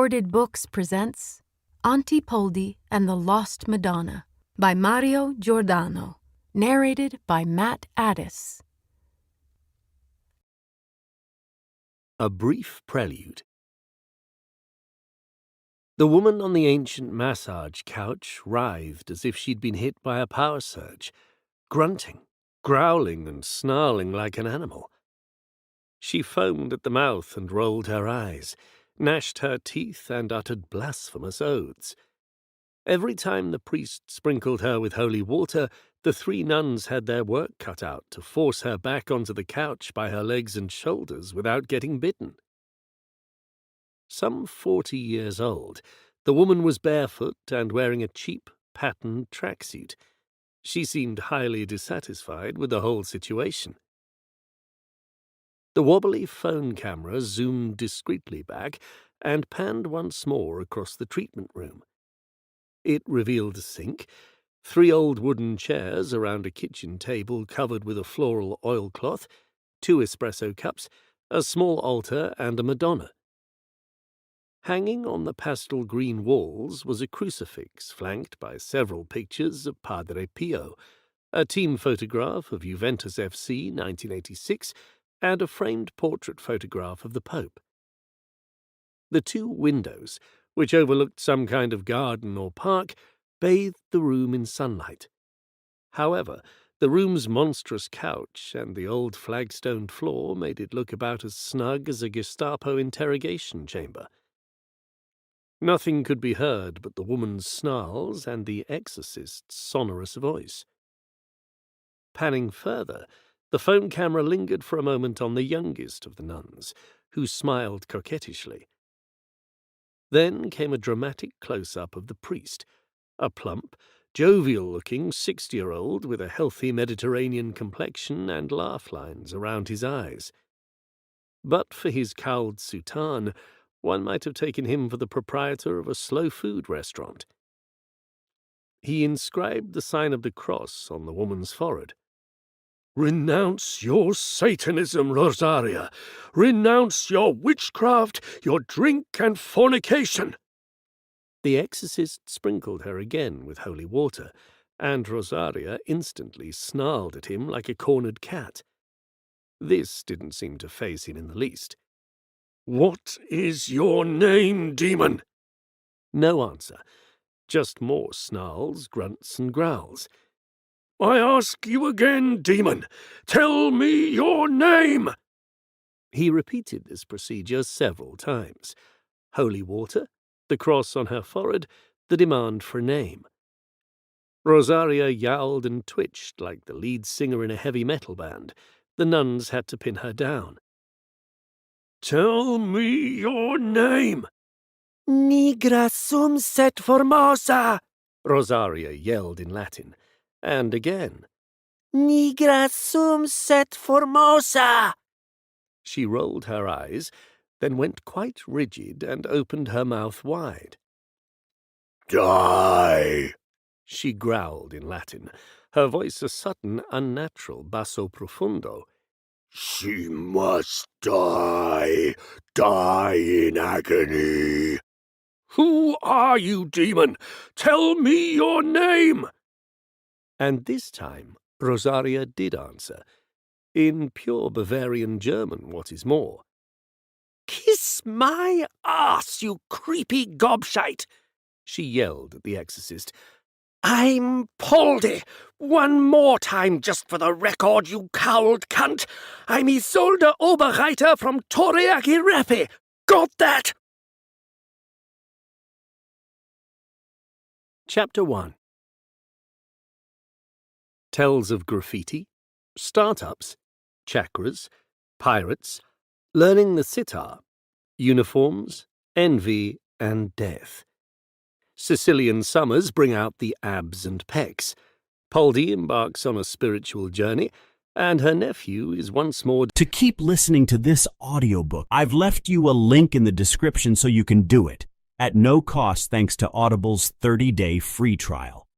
Recorded Books presents Auntie, Poldi, and the Lost Madonna by Giordano, narrated by Matt Addis. A brief prelude. The woman on the ancient massage couch writhed as if she'd been hit by a power surge, grunting, growling, and snarling like an animal. She foamed at the mouth and rolled her eyes, gnashed her teeth, and uttered blasphemous oaths. Every time the priest sprinkled her with holy water, the three nuns had their work cut out to force her back onto the couch by her legs and shoulders without getting bitten. Some 40 years old, the woman was barefoot and wearing a cheap, patterned tracksuit. She seemed highly dissatisfied with the whole situation. The wobbly phone camera zoomed discreetly back and panned once more across the treatment room. It revealed a sink, 3 old wooden chairs around a kitchen table covered with a floral oilcloth, 2 espresso cups, a small altar, and a Madonna. Hanging on the pastel green walls was a crucifix flanked by several pictures of Padre Pio, a team photograph of Juventus FC 1986, and a framed portrait photograph of the Pope. The 2 windows, which overlooked some kind of garden or park, bathed the room in sunlight. However, the room's monstrous couch and the old flagstoned floor made it look about as snug as a Gestapo interrogation chamber. Nothing could be heard but the woman's snarls and the exorcist's sonorous voice. Panning further, the phone camera lingered for a moment on the youngest of the nuns, who smiled coquettishly. Then came a dramatic close-up of the priest, a plump, jovial-looking 60-year-old with a healthy Mediterranean complexion and laugh lines around his eyes. But for his cowled soutane, one might have taken him for the proprietor of a slow-food restaurant. He inscribed the sign of the cross on the woman's forehead. "Renounce your Satanism, Rosaria. Renounce your witchcraft, your drink and fornication." The exorcist sprinkled her again with holy water, and Rosaria instantly snarled at him like a cornered cat. This didn't seem to faze him in the least. "What is your name, demon?" No answer, just more snarls, grunts, and growls. "I ask you again, demon, tell me your name!" He repeated this procedure several times. Holy water, the cross on her forehead, the demand for name. Rosaria yowled and twitched like the lead singer in a heavy metal band. The nuns had to pin her down. "Tell me your name!" "Nigra sum set formosa!" Rosaria yelled in Latin. And again, "Nigra sum set formosa!" She rolled her eyes, then went quite rigid and opened her mouth wide. "Die!" she growled in Latin, her voice a sudden, unnatural basso profundo. "She must die! Die in agony!" "Who are you, demon? Tell me your name!" And this time Rosaria did answer, in pure Bavarian German, what is more. "Kiss my ass, you creepy gobshite!" she yelled at the exorcist. "I'm Poldi! One more time, just for the record, you cowled cunt! I'm Isolde Oberreiter from Torre. Got that?" Chapter 1. Tells of graffiti, startups, chakras, pirates, learning the sitar, uniforms, envy, and death. Sicilian summers bring out the abs and pecs. Poldi embarks on a spiritual journey, and her nephew is once more... To keep listening to this audiobook, I've left you a link in the description so you can do it, at no cost thanks to Audible's 30-day free trial.